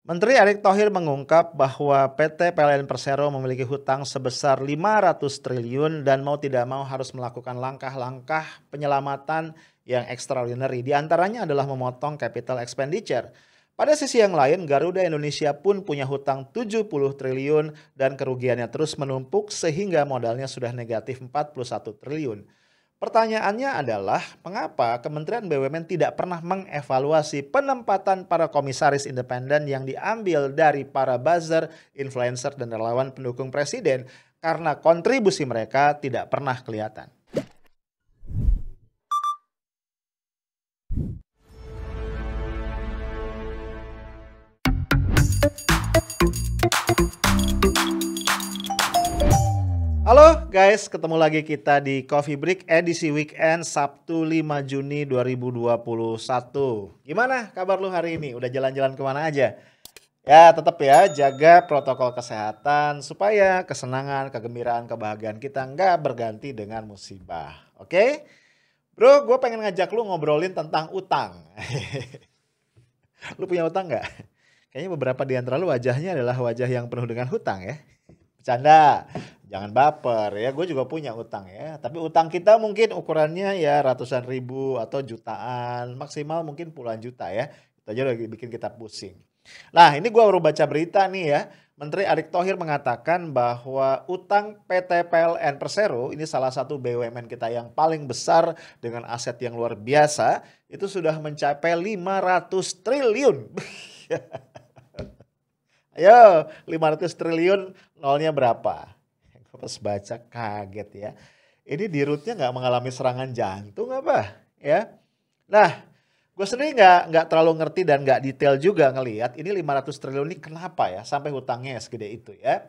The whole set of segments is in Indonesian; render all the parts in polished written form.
Menteri Erick Thohir mengungkap bahwa PT PLN Persero memiliki hutang sebesar 500 triliun dan mau tidak mau harus melakukan langkah-langkah penyelamatan yang extraordinary. Di antaranya adalah memotong capital expenditure. Pada sisi yang lain, Garuda Indonesia pun punya hutang 70 triliun dan kerugiannya terus menumpuk sehingga modalnya sudah negatif 41 triliun. Pertanyaannya adalah, mengapa Kementerian BUMN tidak pernah mengevaluasi penempatan para komisaris independen yang diambil dari para buzzer, influencer, dan relawan pendukung presiden karena kontribusi mereka tidak pernah kelihatan. Halo guys, ketemu lagi kita di Coffee Break edisi weekend Sabtu 5 Juni 2021. Gimana kabar lu hari ini? Udah jalan-jalan kemana aja? Ya tetap ya, jaga protokol kesehatan supaya kesenangan, kegembiraan, kebahagiaan kita nggak berganti dengan musibah. Oke? Bro, gue pengen ngajak lu ngobrolin tentang utang. Lu punya utang nggak? Kayaknya beberapa di antara lu wajahnya adalah wajah yang penuh dengan hutang ya. Bercanda, jangan baper ya, gue juga punya utang ya. Tapi utang kita mungkin ukurannya ya ratusan ribu atau jutaan, maksimal mungkin puluhan juta ya. Itu aja lagi bikin kita pusing. Nah ini gue baru baca berita nih ya. Menteri Erick Thohir mengatakan bahwa utang PT PLN Persero, ini salah satu BUMN kita yang paling besar dengan aset yang luar biasa, itu sudah mencapai 500 triliun. Ayo, 500 triliun nolnya berapa? Gue pas baca kaget ya. Ini di rootnya nggak mengalami serangan jantung apa? Ya. Nah, gue sendiri nggak terlalu ngerti dan nggak detail juga ngelihat ini 500 triliun ini kenapa ya sampai hutangnya segede itu ya.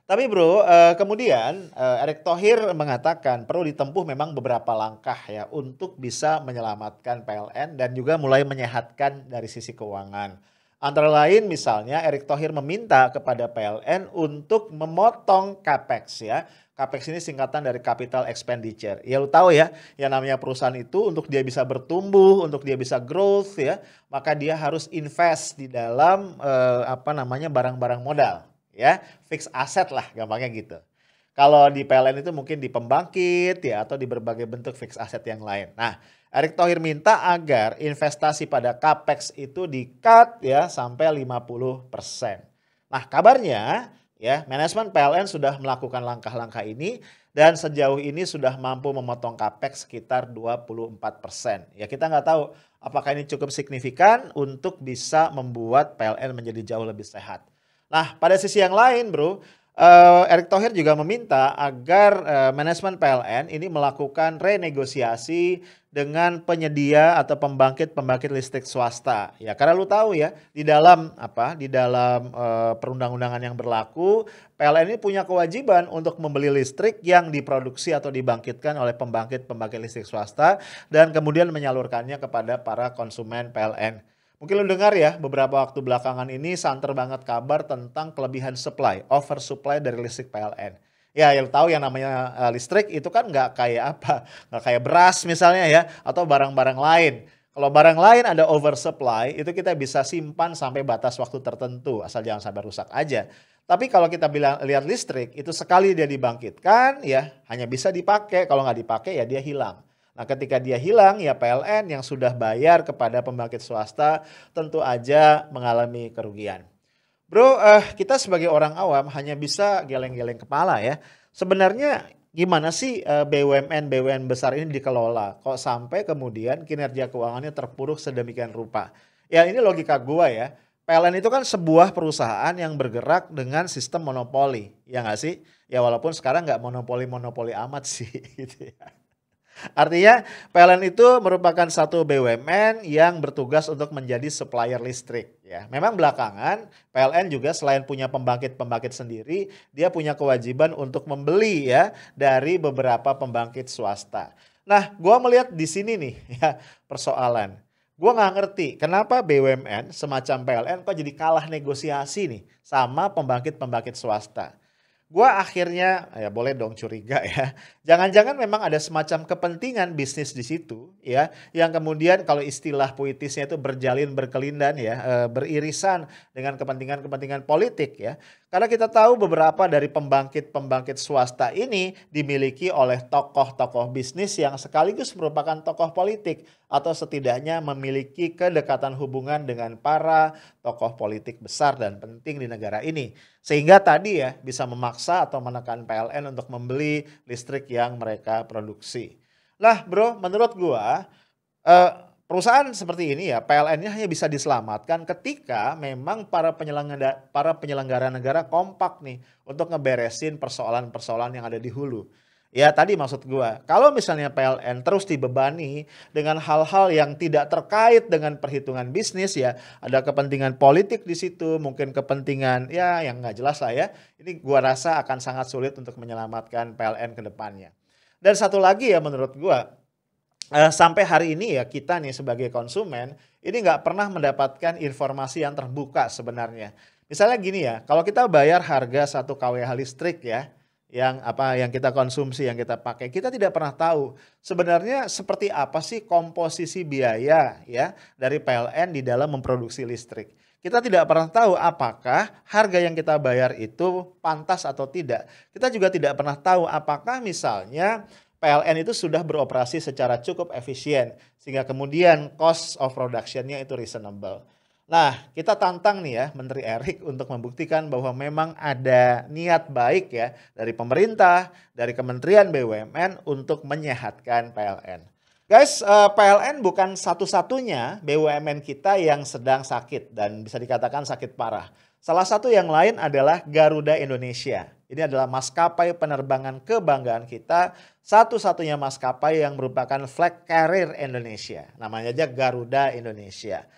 Tapi bro, kemudian Erick Thohir mengatakan perlu ditempuh memang beberapa langkah ya untuk bisa menyelamatkan PLN dan juga mulai menyehatkan dari sisi keuangan. Antara lain misalnya Erick Thohir meminta kepada PLN untuk memotong CAPEX ya. CAPEX ini singkatan dari Capital Expenditure. Ya lu tahu ya, yang namanya perusahaan itu untuk dia bisa bertumbuh, untuk dia bisa growth ya, maka dia harus invest di dalam barang-barang modal ya, fix asset lah gampangnya gitu. Kalau di PLN itu mungkin di pembangkit ya atau di berbagai bentuk fix asset yang lain. Nah, Erick Thohir minta agar investasi pada CAPEX itu di-cut ya sampai 50%. Nah, kabarnya ya manajemen PLN sudah melakukan langkah-langkah ini dan sejauh ini sudah mampu memotong CAPEX sekitar 24%. Ya kita nggak tahu apakah ini cukup signifikan untuk bisa membuat PLN menjadi jauh lebih sehat. Nah, pada sisi yang lain bro, Erick Thohir juga meminta agar manajemen PLN ini melakukan renegosiasi dengan penyedia atau pembangkit listrik swasta. Ya, karena lu tahu ya, di dalam perundang-undangan yang berlaku, PLN ini punya kewajiban untuk membeli listrik yang diproduksi atau dibangkitkan oleh pembangkit listrik swasta dan kemudian menyalurkannya kepada para konsumen PLN. Mungkin lu dengar ya beberapa waktu belakangan ini santer banget kabar tentang kelebihan supply, oversupply dari listrik PLN. Ya yang tahu yang namanya listrik itu kan nggak kayak apa, nggak kayak beras misalnya ya atau barang-barang lain. Kalau barang lain ada oversupply itu kita bisa simpan sampai batas waktu tertentu asal jangan sampai rusak aja. Tapi kalau kita lihat listrik itu sekali dia dibangkitkan ya hanya bisa dipakai, kalau nggak dipakai ya dia hilang. Nah ketika dia hilang ya PLN yang sudah bayar kepada pembangkit swasta tentu aja mengalami kerugian. Bro, kita sebagai orang awam hanya bisa geleng-geleng kepala ya. Sebenarnya gimana sih BUMN besar ini dikelola? Kok sampai kemudian kinerja keuangannya terpuruk sedemikian rupa? Ya ini logika gua ya. PLN itu kan sebuah perusahaan yang bergerak dengan sistem monopoli. Ya nggak sih? Ya walaupun sekarang nggak monopoli amat sih gitu ya. Artinya PLN itu merupakan satu BUMN yang bertugas untuk menjadi supplier listrik ya. Memang belakangan PLN juga selain punya pembangkit sendiri, dia punya kewajiban untuk membeli ya dari beberapa pembangkit swasta. Nah, gua melihat di sini nih ya persoalan. Gua nggak ngerti kenapa BUMN semacam PLN kok jadi kalah negosiasi nih sama pembangkit swasta. Gua akhirnya ya boleh dong curiga ya. Jangan-jangan memang ada semacam kepentingan bisnis di situ ya, yang kemudian kalau istilah puitisnya itu berjalin berkelindan ya, beririsan dengan kepentingan-kepentingan politik ya. Karena kita tahu beberapa dari pembangkit-pembangkit swasta ini dimiliki oleh tokoh-tokoh bisnis yang sekaligus merupakan tokoh politik atau setidaknya memiliki kedekatan hubungan dengan para tokoh politik besar dan penting di negara ini. Sehingga tadi ya bisa memaksa atau menekan PLN untuk membeli listrik yang mereka produksi. Lah bro, menurut gua perusahaan seperti ini ya PLN-nya hanya bisa diselamatkan ketika memang para penyelenggara negara kompak nih untuk ngeberesin persoalan-persoalan yang ada di hulu. Ya tadi maksud gua, kalau misalnya PLN terus dibebani dengan hal-hal yang tidak terkait dengan perhitungan bisnis ya, ada kepentingan politik di situ, mungkin kepentingan ya yang nggak jelas lah ya. Ini gua rasa akan sangat sulit untuk menyelamatkan PLN ke depannya. Dan satu lagi ya menurut gua, sampai hari ini ya kita nih sebagai konsumen ini nggak pernah mendapatkan informasi yang terbuka sebenarnya. Misalnya gini ya, kalau kita bayar harga 1 kWh listrik ya, yang kita konsumsi, yang kita pakai, kita tidak pernah tahu sebenarnya seperti apa sih komposisi biaya ya dari PLN di dalam memproduksi listrik. Kita tidak pernah tahu apakah harga yang kita bayar itu pantas atau tidak. Kita juga tidak pernah tahu apakah misalnya PLN itu sudah beroperasi secara cukup efisien sehingga kemudian cost of production-nya itu reasonable. Nah, kita tantang nih ya Menteri Erik untuk membuktikan bahwa memang ada niat baik ya dari pemerintah, dari Kementerian BUMN untuk menyehatkan PLN. Guys, PLN bukan satu-satunya BUMN kita yang sedang sakit dan bisa dikatakan sakit parah. Salah satu yang lain adalah Garuda Indonesia. Ini adalah maskapai penerbangan kebanggaan kita, satu-satunya maskapai yang merupakan flag carrier Indonesia. Namanya aja Garuda Indonesia.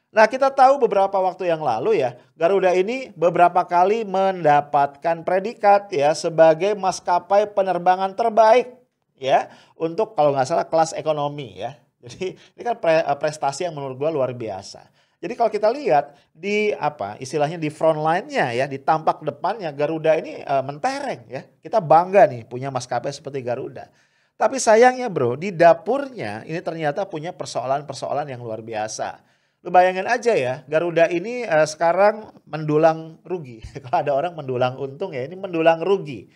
Nah, kita tahu beberapa waktu yang lalu ya, Garuda ini beberapa kali mendapatkan predikat ya sebagai maskapai penerbangan terbaik ya untuk kalau nggak salah kelas ekonomi ya. Jadi ini kan prestasi yang menurut gua luar biasa. Jadi kalau kita lihat di istilahnya di front line-nya ya, di tampak depannya Garuda ini mentereng ya. Kita bangga nih punya maskapai seperti Garuda. Tapi sayangnya bro, di dapurnya ini ternyata punya persoalan-persoalan yang luar biasa. Lu bayangin aja ya, Garuda ini sekarang mendulang rugi. Kalau ada orang mendulang untung ya, ini mendulang rugi.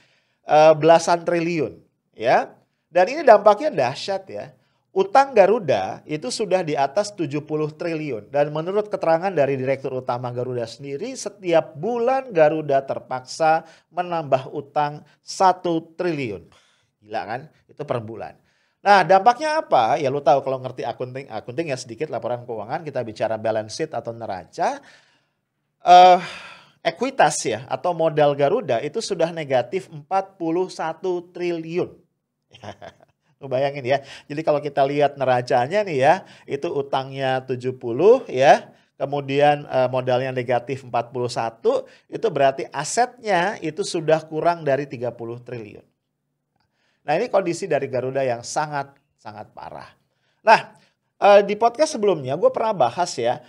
Belasan triliun ya. Dan ini dampaknya dahsyat ya. Utang Garuda itu sudah di atas 70 triliun. Dan menurut keterangan dari Direktur Utama Garuda sendiri, setiap bulan Garuda terpaksa menambah utang 1 triliun. Gila kan? Itu per bulan. Nah dampaknya apa? Ya lu tahu kalau ngerti akunting ya sedikit laporan keuangan, kita bicara balance sheet atau neraca. Ekuitas ya atau modal Garuda itu sudah negatif 41 triliun. Lu bayangin ya. Jadi kalau kita lihat neracanya nih ya, itu utangnya 70 ya. Kemudian modalnya negatif 41, itu berarti asetnya itu sudah kurang dari 30 triliun. Nah, ini kondisi dari Garuda yang sangat parah. Nah, di podcast sebelumnya gue pernah bahas ya,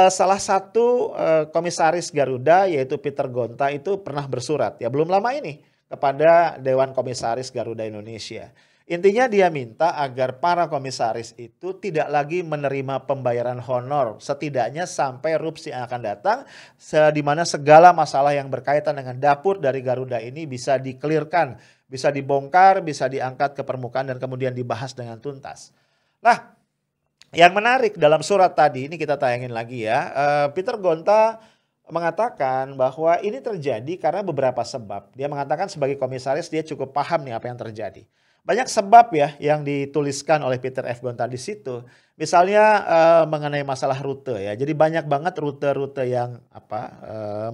salah satu komisaris Garuda yaitu Peter Gonta itu pernah bersurat ya belum lama ini kepada Dewan Komisaris Garuda Indonesia. Intinya dia minta agar para komisaris itu tidak lagi menerima pembayaran honor setidaknya sampai RUPS yang akan datang, di mana segala masalah yang berkaitan dengan dapur dari Garuda ini bisa dikelirkan, bisa dibongkar, bisa diangkat ke permukaan dan kemudian dibahas dengan tuntas. Nah, yang menarik dalam surat tadi ini kita tayangin lagi ya, Peter Gonta mengatakan bahwa ini terjadi karena beberapa sebab. Dia mengatakan sebagai komisaris dia cukup paham nih apa yang terjadi. Banyak sebab ya yang dituliskan oleh Peter F. Gonta di situ. Misalnya mengenai masalah rute ya. Jadi banyak banget rute-rute yang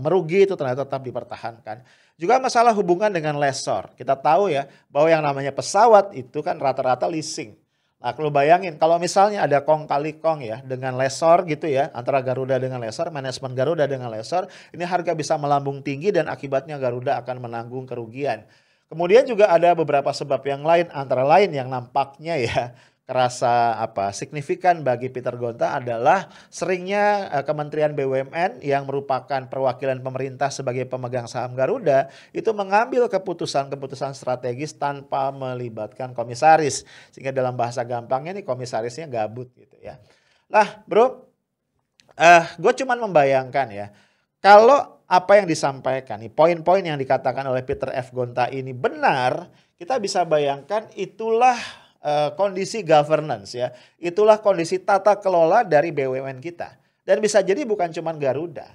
merugi itu ternyata tetap dipertahankan. Juga masalah hubungan dengan lessor. Kita tahu ya bahwa yang namanya pesawat itu kan rata-rata leasing. Nah kalau bayangin kalau misalnya ada kong kali kong ya dengan lessor gitu ya. Antara Garuda dengan lessor, manajemen Garuda dengan lessor. Ini harga bisa melambung tinggi dan akibatnya Garuda akan menanggung kerugian. Kemudian juga ada beberapa sebab yang lain, antara lain yang nampaknya ya kerasa signifikan bagi Peter Gonta adalah seringnya Kementerian BUMN yang merupakan perwakilan pemerintah sebagai pemegang saham Garuda itu mengambil keputusan-keputusan strategis tanpa melibatkan komisaris, sehingga dalam bahasa gampangnya nih komisarisnya gabut gitu ya. Lah bro, gue cuman membayangkan ya, kalau apa yang disampaikan nih, poin-poin yang dikatakan oleh Peter F. Gonta ini benar, kita bisa bayangkan itulah kondisi governance ya. Itulah kondisi tata kelola dari BUMN kita. Dan bisa jadi bukan cuma Garuda.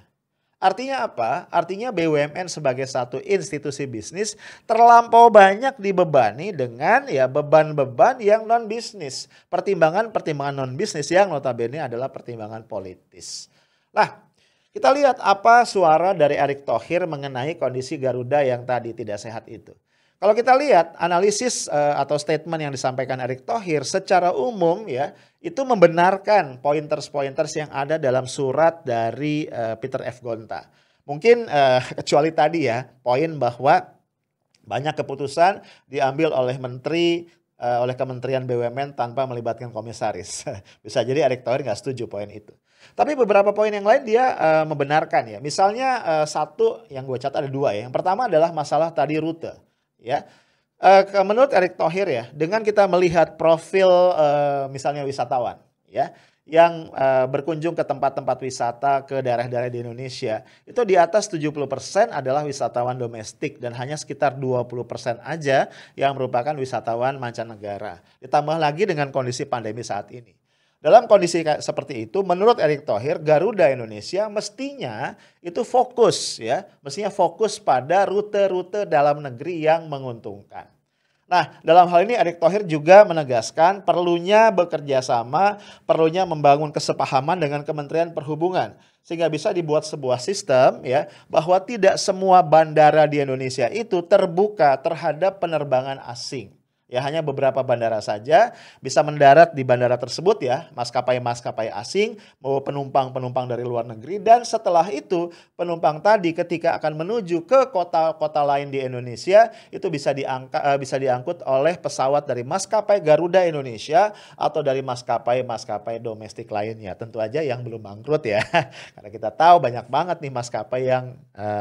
Artinya apa? Artinya BUMN sebagai satu institusi bisnis terlampau banyak dibebani dengan ya beban-beban yang non bisnis. Pertimbangan-pertimbangan non bisnis yang notabene adalah pertimbangan politis. Nah, kita lihat apa suara dari Erick Thohir mengenai kondisi Garuda yang tadi tidak sehat itu. Kalau kita lihat analisis atau statement yang disampaikan Erick Thohir secara umum ya, itu membenarkan pointers-pointers yang ada dalam surat dari Peter F. Gonta. Mungkin kecuali tadi ya, poin bahwa banyak keputusan diambil oleh menteri, oleh Kementerian BUMN tanpa melibatkan komisaris. Bisa jadi Erick Thohir nggak setuju poin itu. Tapi beberapa poin yang lain dia membenarkan ya. Misalnya satu yang gue catat ada dua ya. Yang pertama adalah masalah tadi rute. Ya, menurut Erick Thohir ya, dengan kita melihat profil misalnya wisatawan, ya, yang berkunjung ke tempat-tempat wisata ke daerah-daerah di Indonesia, itu di atas 70% adalah wisatawan domestik dan hanya sekitar 20% aja yang merupakan wisatawan mancanegara. Ditambah lagi dengan kondisi pandemi saat ini. Dalam kondisi seperti itu, menurut Erick Thohir, Garuda Indonesia mestinya itu fokus ya, mestinya fokus pada rute-rute dalam negeri yang menguntungkan. Nah, dalam hal ini Erick Thohir juga menegaskan perlunya bekerja sama, perlunya membangun kesepahaman dengan Kementerian Perhubungan sehingga bisa dibuat sebuah sistem ya bahwa tidak semua bandara di Indonesia itu terbuka terhadap penerbangan asing. Ya hanya beberapa bandara saja bisa mendarat di bandara tersebut ya, maskapai-maskapai asing, mau penumpang-penumpang dari luar negeri, dan setelah itu penumpang tadi ketika akan menuju ke kota-kota lain di Indonesia itu bisa diangkut oleh pesawat dari maskapai Garuda Indonesia atau dari maskapai-maskapai domestik lainnya. Tentu aja yang belum bangkrut ya. Karena kita tahu banyak banget nih maskapai yang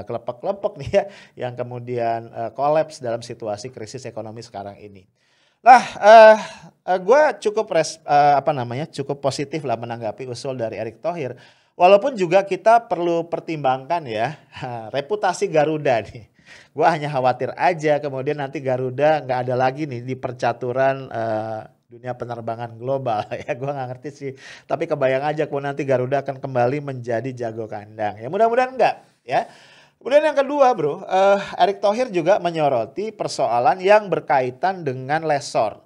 kelepek-kelepek nih ya, yang kemudian kolaps dalam situasi krisis ekonomi sekarang ini. Nah, gue cukup cukup positif lah menanggapi usul dari Erick Thohir. Walaupun juga kita perlu pertimbangkan ya reputasi Garuda nih. Gue hanya khawatir aja kemudian nanti Garuda nggak ada lagi nih di percaturan dunia penerbangan global ya. Gue nggak ngerti sih. Tapi kebayang aja kalau nanti Garuda akan kembali menjadi jago kandang. Ya mudah-mudahan enggak ya. Kemudian yang kedua bro, Erick Thohir juga menyoroti persoalan yang berkaitan dengan lessor.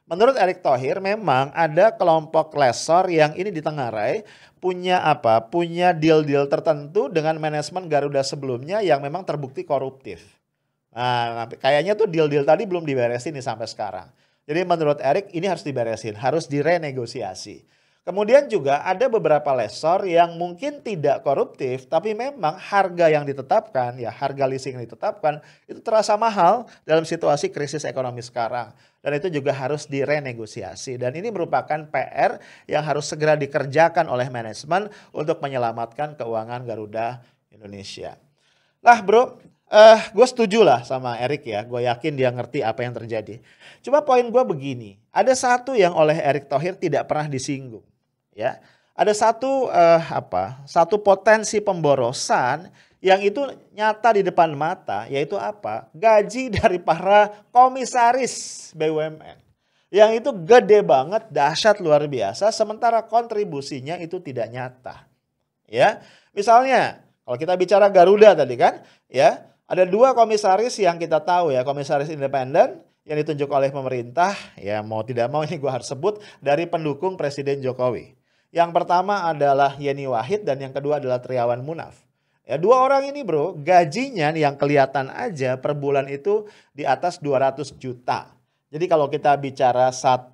Menurut Erick Thohir memang ada kelompok lessor yang ini ditengarai punya deal-deal tertentu dengan manajemen Garuda sebelumnya yang memang terbukti koruptif. Nah kayaknya tuh deal-deal tadi belum diberesin nih sampai sekarang. Jadi menurut Erick ini harus diberesin, harus direnegosiasi. Kemudian juga ada beberapa lessor yang mungkin tidak koruptif tapi memang harga yang ditetapkan ya harga leasing yang ditetapkan itu terasa mahal dalam situasi krisis ekonomi sekarang dan itu juga harus direnegosiasi dan ini merupakan PR yang harus segera dikerjakan oleh manajemen untuk menyelamatkan keuangan Garuda Indonesia. Lah bro, gue setuju lah sama Erick ya, gue yakin dia ngerti apa yang terjadi. Cuma poin gue begini, ada satu yang oleh Erick Thohir tidak pernah disinggung. Ya, ada satu potensi pemborosan yang itu nyata di depan mata, yaitu apa? Gaji dari para komisaris BUMN. Yang itu gede banget, dahsyat luar biasa, sementara kontribusinya itu tidak nyata. Ya, misalnya kalau kita bicara Garuda tadi kan, ya ada dua komisaris yang kita tahu ya, komisaris independen yang ditunjuk oleh pemerintah, ya mau tidak mau ini gue harus sebut dari pendukung Presiden Jokowi. Yang pertama adalah Yeni Wahid dan yang kedua adalah Triawan Munaf. Ya, dua orang ini bro, gajinya yang kelihatan aja per bulan itu di atas 200 juta. Jadi kalau kita bicara 1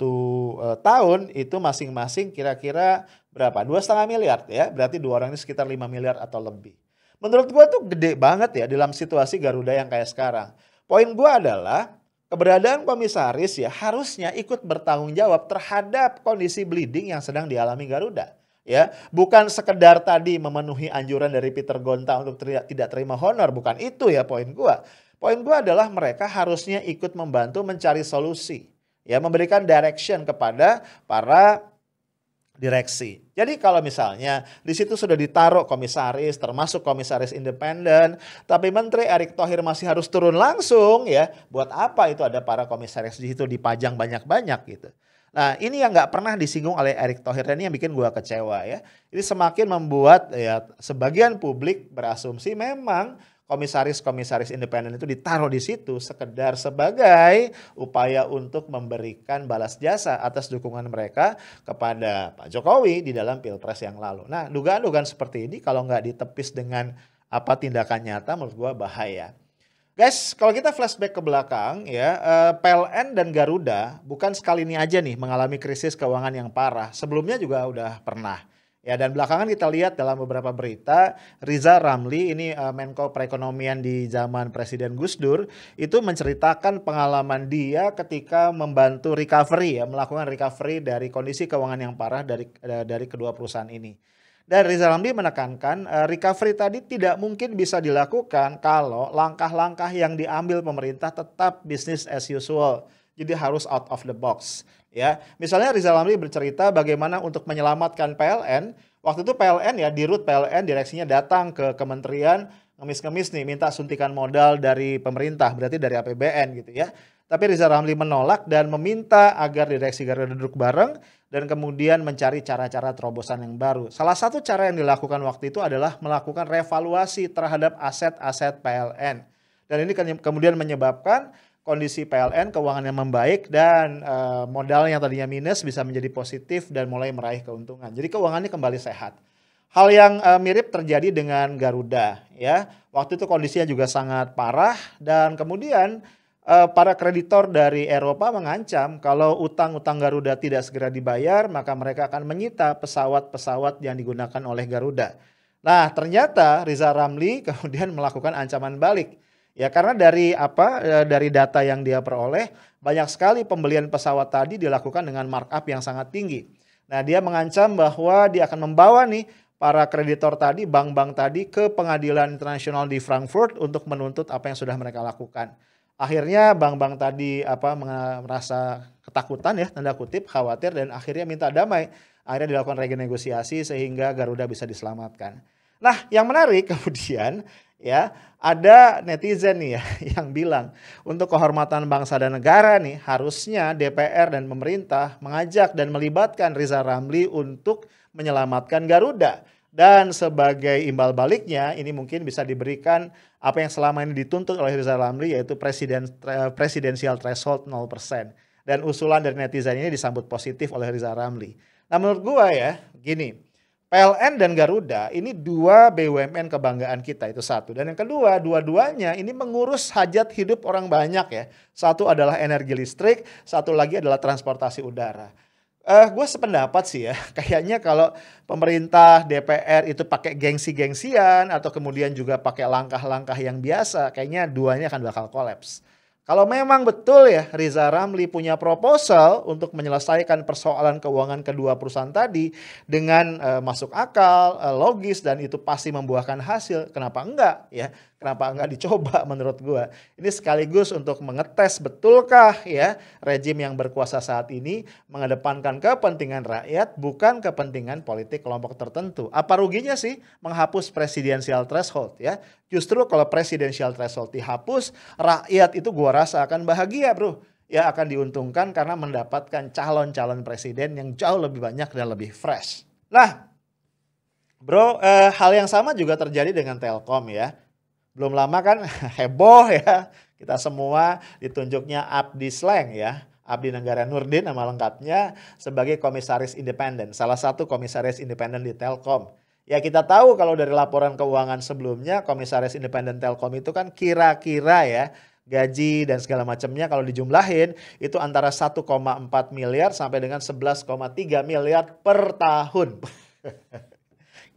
tahun itu masing-masing kira-kira berapa? 2,5 miliar ya. Berarti dua orang ini sekitar 5 miliar atau lebih. Menurut gua tuh gede banget ya dalam situasi Garuda yang kayak sekarang. Poin gua adalah keberadaan komisaris ya harusnya ikut bertanggung jawab terhadap kondisi bleeding yang sedang dialami Garuda. Ya, bukan sekedar tadi memenuhi anjuran dari Peter Gonta untuk tidak terima honor, bukan itu ya poin gua. Poin gua adalah mereka harusnya ikut membantu mencari solusi, ya, memberikan direction kepada para direksi. Jadi kalau misalnya di situ sudah ditaruh komisaris, termasuk komisaris independen, tapi Menteri Erick Thohir masih harus turun langsung, ya, buat apa itu ada para komisaris di situ dipajang banyak-banyak gitu. Nah, ini yang nggak pernah disinggung oleh Erick Thohir dan ini yang bikin gua kecewa ya. Ini semakin membuat ya sebagian publik berasumsi memang komisaris-komisaris independen itu ditaruh di situ sekedar sebagai upaya untuk memberikan balas jasa atas dukungan mereka kepada Pak Jokowi di dalam Pilpres yang lalu. Nah, dugaan-dugaan seperti ini kalau nggak ditepis dengan apa tindakan nyata menurut gua bahaya. Guys, kalau kita flashback ke belakang ya, PLN dan Garuda bukan sekali ini aja nih mengalami krisis keuangan yang parah. Sebelumnya juga udah pernah. Ya, dan belakangan kita lihat dalam beberapa berita, Riza Ramli ini Menko Perekonomian di zaman Presiden Gus Dur itu menceritakan pengalaman dia ketika membantu recovery ya, melakukan recovery dari kondisi keuangan yang parah dari kedua perusahaan ini. Dan Riza Ramli menekankan recovery tadi tidak mungkin bisa dilakukan kalau langkah-langkah yang diambil pemerintah tetap business as usual. Jadi harus out of the box. Ya, misalnya Riza Ramli bercerita bagaimana untuk menyelamatkan PLN. Waktu itu PLN ya, di Rut PLN direksinya datang ke kementerian ngemis-ngemis nih minta suntikan modal dari pemerintah, berarti dari APBN gitu ya. Tapi Riza Ramli menolak dan meminta agar direksi Garuda duduk bareng dan kemudian mencari cara-cara terobosan yang baru. Salah satu cara yang dilakukan waktu itu adalah melakukan revaluasi terhadap aset-aset PLN. Dan ini kemudian menyebabkan kondisi PLN keuangannya membaik dan modal yang tadinya minus bisa menjadi positif dan mulai meraih keuntungan. Jadi keuangannya kembali sehat. Hal yang mirip terjadi dengan Garuda ya. Waktu itu kondisinya juga sangat parah dan kemudian para kreditor dari Eropa mengancam kalau utang-utang Garuda tidak segera dibayar, maka mereka akan menyita pesawat-pesawat yang digunakan oleh Garuda. Nah, ternyata Riza Ramli kemudian melakukan ancaman balik. Ya, karena dari data yang dia peroleh, banyak sekali pembelian pesawat tadi dilakukan dengan markup yang sangat tinggi. Nah, dia mengancam bahwa dia akan membawa nih para kreditor tadi, bank-bank tadi ke pengadilan internasional di Frankfurt untuk menuntut apa yang sudah mereka lakukan. Akhirnya bank-bank tadi merasa ketakutan ya, tanda kutip, khawatir dan akhirnya minta damai. Akhirnya dilakukan renegosiasi sehingga Garuda bisa diselamatkan. Nah, yang menarik kemudian ya, ada netizen nih ya yang bilang untuk kehormatan bangsa dan negara nih harusnya DPR dan pemerintah mengajak dan melibatkan Riza Ramli untuk menyelamatkan Garuda. Dan sebagai imbal baliknya ini mungkin bisa diberikan apa yang selama ini dituntut oleh Riza Ramli yaitu presidensial threshold 0%. Dan usulan dari netizen ini disambut positif oleh Riza Ramli. Nah menurut gua ya gini, PLN dan Garuda ini dua BUMN kebanggaan kita itu satu. Dan yang kedua, dua-duanya ini mengurus hajat hidup orang banyak ya. Satu adalah energi listrik, satu lagi adalah transportasi udara. Gue sependapat sih ya, kayaknya kalau pemerintah DPR itu pakai gengsi-gengsian atau kemudian juga pakai langkah-langkah yang biasa, kayaknya duanya akan bakal kolaps. Kalau memang betul ya Riza Ramli punya proposal untuk menyelesaikan persoalan keuangan kedua perusahaan tadi dengan masuk akal, logis dan itu pasti membuahkan hasil, kenapa enggak ya? Kenapa enggak dicoba menurut gua? Ini sekaligus untuk mengetes betulkah ya rejim yang berkuasa saat ini mengedepankan kepentingan rakyat bukan kepentingan politik kelompok tertentu. Apa ruginya sih menghapus presidensial threshold ya? Justru kalau presidensial threshold dihapus, rakyat itu gua rasa akan bahagia bro. Ya akan diuntungkan karena mendapatkan calon-calon presiden yang jauh lebih banyak dan lebih fresh. Nah bro, hal yang sama juga terjadi dengan Telkom ya. Belum lama kan heboh ya, kita semua ditunjuknya Abdi Sleng ya. Abdi Negara Nurdin nama lengkapnya sebagai komisaris independen, salah satu komisaris independen di Telkom. Ya kita tahu kalau dari laporan keuangan sebelumnya komisaris independen Telkom itu kan kira-kira ya gaji dan segala macamnya kalau dijumlahin itu antara 1,4 miliar sampai dengan 11,3 miliar per tahun.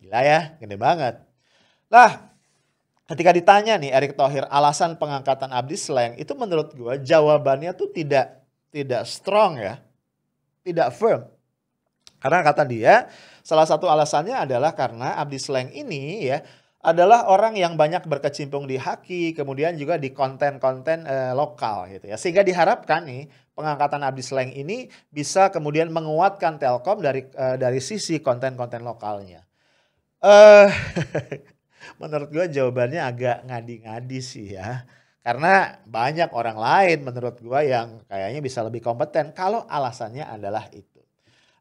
Gila ya, gede banget. Nah, Ketika ditanya nih Erick Thohir alasan pengangkatan Abdi Sleng, itu menurut gua jawabannya tuh tidak strong ya, tidak firm. Karena kata dia, salah satu alasannya adalah karena Abdi Sleng ini ya adalah orang yang banyak berkecimpung di haki, kemudian juga di konten-konten lokal gitu ya. Sehingga diharapkan nih pengangkatan Abdi Sleng ini bisa kemudian menguatkan Telkom dari sisi konten-konten lokalnya. Eh Menurut gue jawabannya agak ngadi-ngadi sih ya. Karena banyak orang lain menurut gue yang kayaknya bisa lebih kompeten kalau alasannya adalah itu.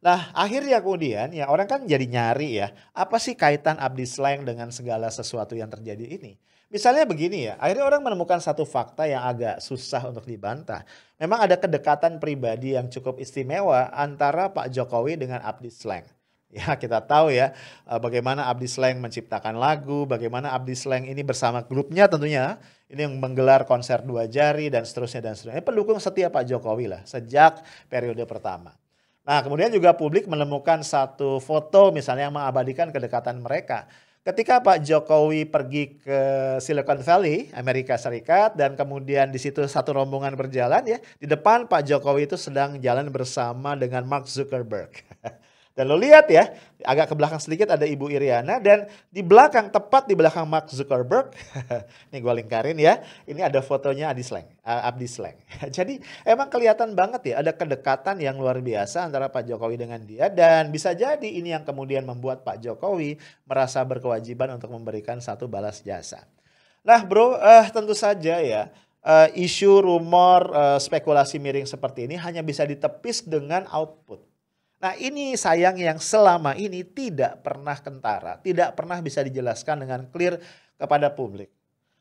Nah akhirnya kemudian ya orang kan jadi nyari ya. Apa sih kaitan Abdi Sleng dengan segala sesuatu yang terjadi ini? Misalnya begini ya, akhirnya orang menemukan satu fakta yang agak susah untuk dibantah. Memang ada kedekatan pribadi yang cukup istimewa antara Pak Jokowi dengan Abdi Sleng. Ya kita tahu ya bagaimana Abdi Sleng menciptakan lagu, bagaimana Abdi Sleng ini bersama grupnya tentunya ini yang menggelar konser dua jari dan seterusnya dan seterusnya. Pendukung setia Pak Jokowi lah sejak periode pertama. Nah kemudian juga publik menemukan satu foto misalnya yang mengabadikan kedekatan mereka. Ketika Pak Jokowi pergi ke Silicon Valley, Amerika Serikat, dan kemudian di situ satu rombongan berjalan ya, di depan Pak Jokowi itu sedang jalan bersama dengan Mark Zuckerberg. Dan lo lihat ya, agak ke belakang sedikit ada Ibu Iriana dan di belakang, tepat di belakang Mark Zuckerberg, ini gue lingkarin ya, ini ada fotonya Abdi Sleng. Jadi emang kelihatan banget ya ada kedekatan yang luar biasa antara Pak Jokowi dengan dia dan bisa jadi ini yang kemudian membuat Pak Jokowi merasa berkewajiban untuk memberikan satu balas jasa. Nah bro, tentu saja ya, isu, rumor, spekulasi miring seperti ini hanya bisa ditepis dengan output. Nah ini sayang yang selama ini tidak pernah kentara, tidak pernah bisa dijelaskan dengan clear kepada publik.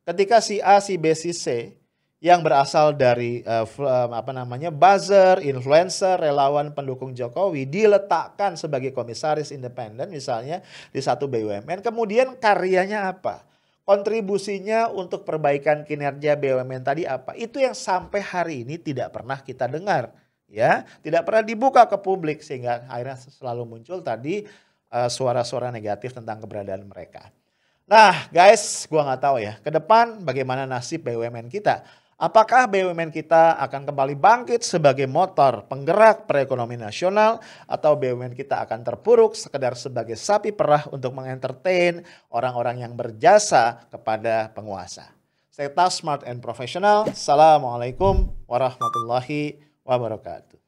Ketika si A, si B, si C yang berasal dari buzzer, influencer, relawan pendukung Jokowi diletakkan sebagai komisaris independen misalnya di satu BUMN, kemudian karyanya apa? Kontribusinya untuk perbaikan kinerja BUMN tadi apa? Itu yang sampai hari ini tidak pernah kita dengar. Ya, tidak pernah dibuka ke publik sehingga akhirnya selalu muncul tadi suara-suara negatif tentang keberadaan mereka. Nah, guys, gua nggak tahu ya, ke depan bagaimana nasib BUMN kita? Apakah BUMN kita akan kembali bangkit sebagai motor penggerak perekonomian nasional atau BUMN kita akan terpuruk sekedar sebagai sapi perah untuk mengentertain orang-orang yang berjasa kepada penguasa? Stay tough, smart and professional. Assalamualaikum warahmatullahi wabarakatuh.